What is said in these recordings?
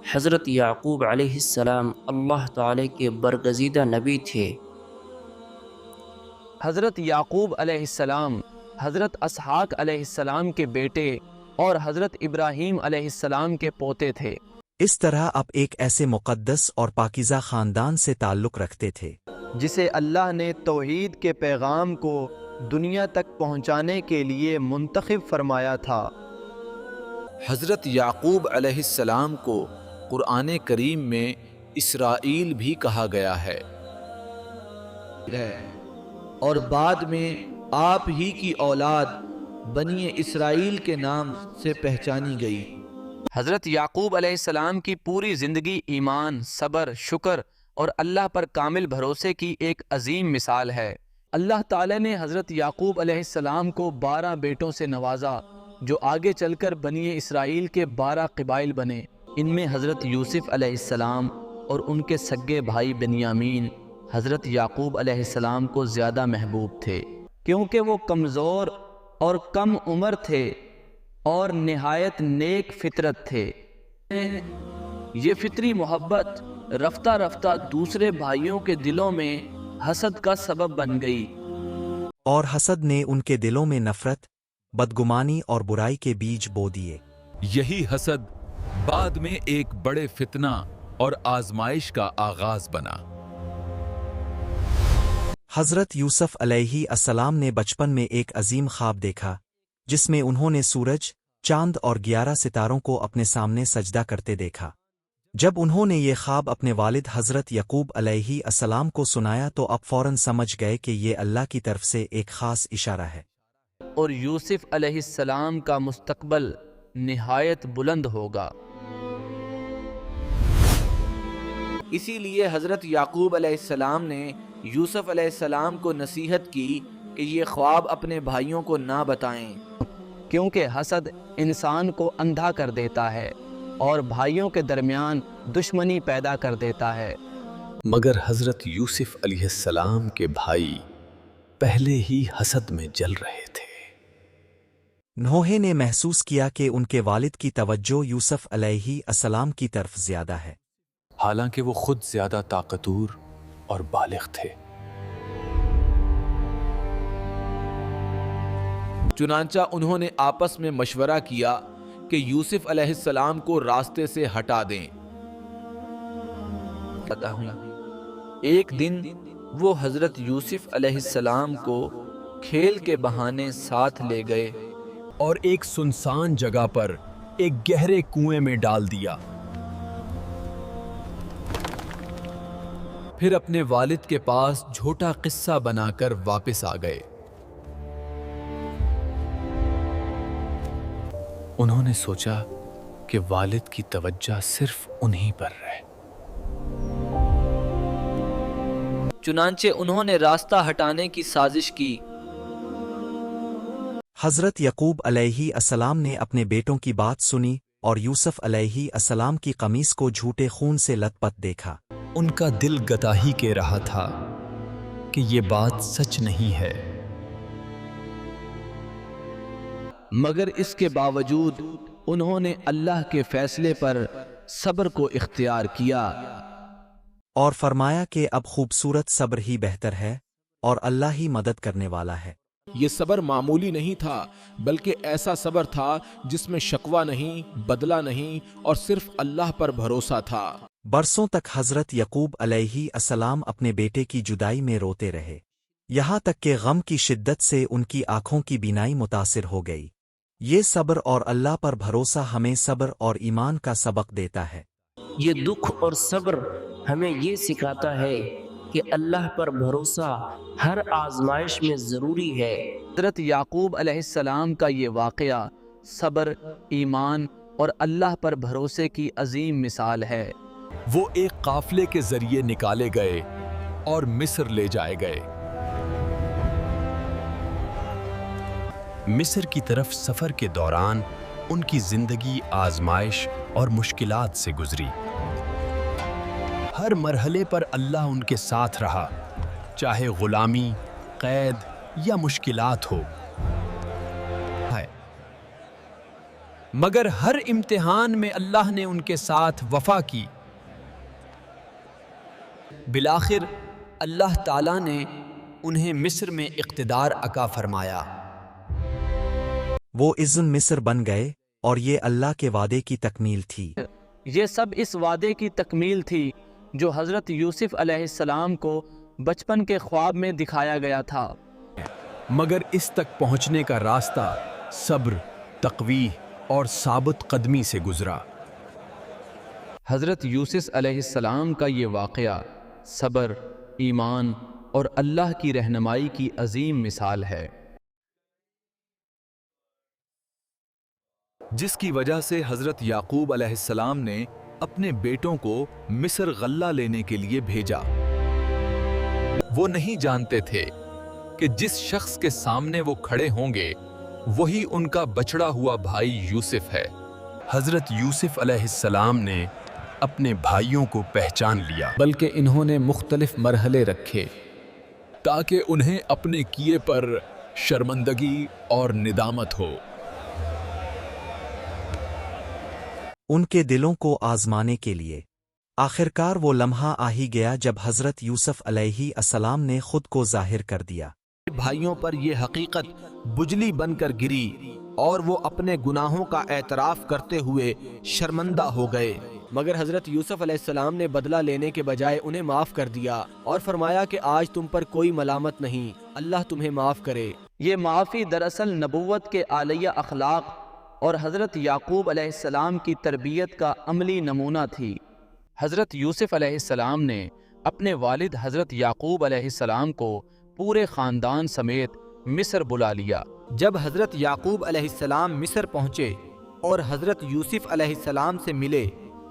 حضرت یعقوب علیہ السلام اللہ تعالی کے برگزیدہ نبی تھے۔ حضرت یعقوب علیہ السلام حضرت اسحاق علیہ السلام کے بیٹے اور حضرت ابراہیم علیہ السلام کے پوتے تھے۔ اس طرح آپ ایک ایسے مقدس اور پاکیزہ خاندان سے تعلق رکھتے تھے جسے اللہ نے توحید کے پیغام کو دنیا تک پہنچانے کے لیے منتخب فرمایا تھا۔ حضرت یعقوب علیہ السلام کو قرآن کریم میں اسرائیل بھی کہا گیا ہے، اور بعد میں آپ ہی کی اولاد بنی اسرائیل کے نام سے پہچانی گئی۔ حضرت یعقوب علیہ السلام کی پوری زندگی ایمان، صبر، شکر اور اللہ پر کامل بھروسے کی ایک عظیم مثال ہے۔ اللہ تعالی نے حضرت یعقوب علیہ السلام کو 12 بیٹوں سے نوازا جو آگے چل کر بنی اسرائیل کے 12 قبائل بنے۔ ان میں حضرت یوسف علیہ السلام اور ان کے سگے بھائی بنیامین حضرت یعقوب علیہ السلام کو زیادہ محبوب تھے، کیونکہ وہ کمزور اور کم عمر تھے اور نہایت نیک فطرت تھے۔ یہ فطری محبت رفتہ رفتہ دوسرے بھائیوں کے دلوں میں حسد کا سبب بن گئی، اور حسد نے ان کے دلوں میں نفرت، بدگمانی اور برائی کے بیج بو دیے۔ یہی حسد بعد میں ایک بڑے فتنہ اور آزمائش کا آغاز بنا۔ حضرت یوسف علیہ السلام نے بچپن میں ایک عظیم خواب دیکھا جس میں انہوں نے سورج، چاند اور 11 ستاروں کو اپنے سامنے سجدہ کرتے دیکھا۔ جب انہوں نے یہ خواب اپنے والد حضرت یعقوب علیہ السلام کو سنایا تو اب فوراً سمجھ گئے کہ یہ اللہ کی طرف سے ایک خاص اشارہ ہے، اور یوسف علیہ السلام کا مستقبل نہایت بلند ہوگا۔ اسی لیے حضرت یعقوب علیہ السلام نے یوسف علیہ السلام کو نصیحت کی کہ یہ خواب اپنے بھائیوں کو نہ بتائیں، کیونکہ حسد انسان کو اندھا کر دیتا ہے اور بھائیوں کے درمیان دشمنی پیدا کر دیتا ہے۔ مگر حضرت یوسف علیہ السلام کے بھائی پہلے ہی حسد میں جل رہے تھے۔ نوح نے محسوس کیا کہ ان کے والد کی توجہ یوسف علیہ السلام کی طرف زیادہ ہے، حالانکہ وہ خود زیادہ طاقتور اور بالغ تھے۔ چنانچہ انہوں نے آپس میں مشورہ کیا کہ یوسف علیہ السلام کو راستے سے ہٹا دیں۔ ایک دن وہ حضرت یوسف علیہ السلام کو کھیل کے بہانے ساتھ لے گئے اور ایک سنسان جگہ پر ایک گہرے کنویں میں ڈال دیا۔ پھر اپنے والد کے پاس جھوٹا قصہ بنا کر واپس آ گئے۔ انہوں نے سوچا کہ والد کی توجہ صرف انہی پر ہے۔ چنانچہ انہوں نے راستہ ہٹانے کی سازش کی۔ حضرت یعقوب علیہ السلام نے اپنے بیٹوں کی بات سنی اور یوسف علیہ السلام کی قمیص کو جھوٹے خون سے لت پت دیکھا۔ ان کا دل گتاہی کے رہا تھا کہ یہ بات سچ نہیں ہے، مگر اس کے باوجود انہوں نے اللہ کے فیصلے پر صبر کو اختیار کیا۔ اور فرمایا کہ اب خوبصورت صبر ہی بہتر ہے اور اللہ ہی مدد کرنے والا ہے۔ یہ صبر معمولی نہیں تھا، بلکہ ایسا صبر تھا جس میں شکوہ نہیں، بدلہ نہیں، اور صرف اللہ پر بھروسہ تھا۔ برسوں تک حضرت یعقوب علیہ السلام اپنے بیٹے کی جدائی میں روتے رہے، یہاں تک کہ غم کی شدت سے ان کی آنکھوں کی بینائی متاثر ہو گئی۔ یہ صبر اور اللہ پر بھروسہ ہمیں صبر اور ایمان کا سبق دیتا ہے۔ یہ دکھ اور صبر ہمیں یہ سکھاتا ہے کہ اللہ پر بھروسہ ہر آزمائش میں ضروری ہے۔ حضرت یعقوب علیہ السلام کا یہ واقعہ صبر، ایمان اور اللہ پر بھروسے کی عظیم مثال ہے۔ وہ ایک قافلے کے ذریعے نکالے گئے اور مصر لے جائے گئے۔ مصر کی طرف سفر کے دوران ان کی زندگی آزمائش اور مشکلات سے گزری۔ ہر مرحلے پر اللہ ان کے ساتھ رہا، چاہے غلامی، قید یا مشکلات ہو۔ مگر ہر امتحان میں اللہ نے ان کے ساتھ وفا کی۔ بالآخر اللہ تعالیٰ نے انہیں مصر میں اقتدار عطا فرمایا۔ وہ عزن مصر بن گئے اور یہ اللہ کے وعدے کی تکمیل تھی۔ یہ سب اس وعدے کی تکمیل تھی جو حضرت یوسف علیہ السلام کو بچپن کے خواب میں دکھایا گیا تھا۔ مگر اس تک پہنچنے کا راستہ صبر، تقوی اور ثابت قدمی سے گزرا۔ حضرت یوسف علیہ السلام کا یہ واقعہ صبر، ایمان اور اللہ کی رہنمائی کی عظیم مثال ہے، جس کی وجہ سے حضرت یعقوب علیہ السلام نے اپنے بیٹوں کو مصر غلہ لینے کے لیے بھیجا۔ وہ نہیں جانتے تھے کہ جس شخص کے سامنے وہ کھڑے ہوں گے وہی ان کا بچڑا ہوا بھائی یوسف ہے۔ حضرت یوسف علیہ السلام نے اپنے بھائیوں کو پہچان لیا، بلکہ انہوں نے مختلف مرحلے رکھے تاکہ انہیں اپنے کیے پر شرمندگی اور ندامت ہو۔ ان کے دلوں کو آزمانے کے لیے آخرکار وہ لمحہ آ ہی گیا جب حضرت یوسف علیہ السلام نے خود کو ظاہر کر دیا۔ بھائیوں پر یہ حقیقت بجلی بن کر گری اور وہ اپنے گناہوں کا اعتراف کرتے ہوئے شرمندہ ہو گئے، مگر حضرت یوسف علیہ السلام نے بدلہ لینے کے بجائے انہیں معاف کر دیا اور فرمایا کہ آج تم پر کوئی ملامت نہیں، اللہ تمہیں معاف کرے۔ یہ معافی دراصل نبوت کے عالیہ اخلاق اور حضرت یعقوب علیہ السلام کی تربیت کا عملی نمونہ تھی۔ حضرت یوسف علیہ السلام نے اپنے والد حضرت یعقوب علیہ السلام کو پورے خاندان سمیت مصر بلا لیا۔ جب حضرت یعقوب علیہ السلام مصر پہنچے اور حضرت یوسف علیہ السلام سے ملے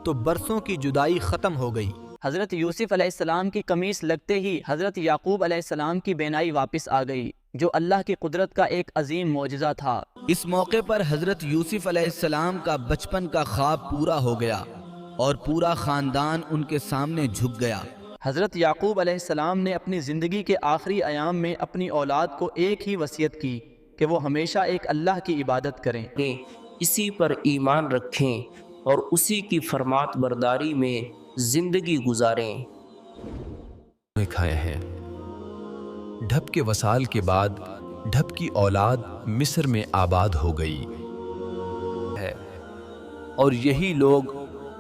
تو برسوں کی جدائی ختم ہو گئی۔ حضرت یوسف علیہ السلام کی قمیص لگتے ہی حضرت یعقوب علیہ السلام کی بینائی واپس آ گئی، جو اللہ کی قدرت کا ایک عظیم معجزہ تھا۔ اس موقع پر حضرت یوسف علیہ السلام کا بچپن کا خواب پورا ہو گیا اور پورا خاندان ان کے سامنے جھک گیا۔ حضرت یعقوب علیہ السلام نے اپنی زندگی کے آخری ایام میں اپنی اولاد کو ایک ہی وصیت کی کہ وہ ہمیشہ ایک اللہ کی عبادت کریں، اسی پر ایمان رکھیں اور اسی کی فرمات برداری میں زندگی گزاریں۔ کھایا ہے۔ ڈھپ کے وصال کے بعد ڈھپ کی اولاد مصر میں آباد ہو گئی ہے اور یہی لوگ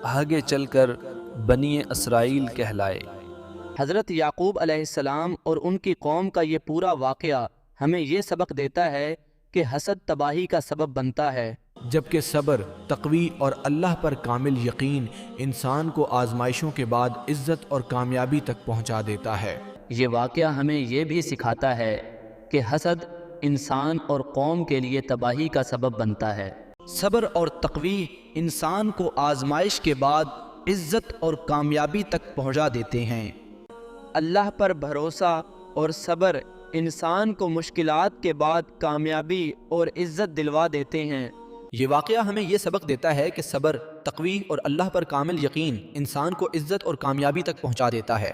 آگے چل کر بنی اسرائیل کہلائے۔ حضرت یعقوب علیہ السلام اور ان کی قوم کا یہ پورا واقعہ ہمیں یہ سبق دیتا ہے کہ حسد تباہی کا سبب بنتا ہے، جبکہ صبر، تقوی اور اللہ پر کامل یقین انسان کو آزمائشوں کے بعد عزت اور کامیابی تک پہنچا دیتا ہے۔ یہ واقعہ ہمیں یہ بھی سکھاتا ہے کہ حسد انسان اور قوم کے لیے تباہی کا سبب بنتا ہے۔ صبر اور تقوی انسان کو آزمائش کے بعد عزت اور کامیابی تک پہنچا دیتے ہیں۔ اللہ پر بھروسہ اور صبر انسان کو مشکلات کے بعد کامیابی اور عزت دلوا دیتے ہیں۔ یہ واقعہ ہمیں یہ سبق دیتا ہے کہ صبر، تقوی اور اللہ پر کامل یقین انسان کو عزت اور کامیابی تک پہنچا دیتا ہے۔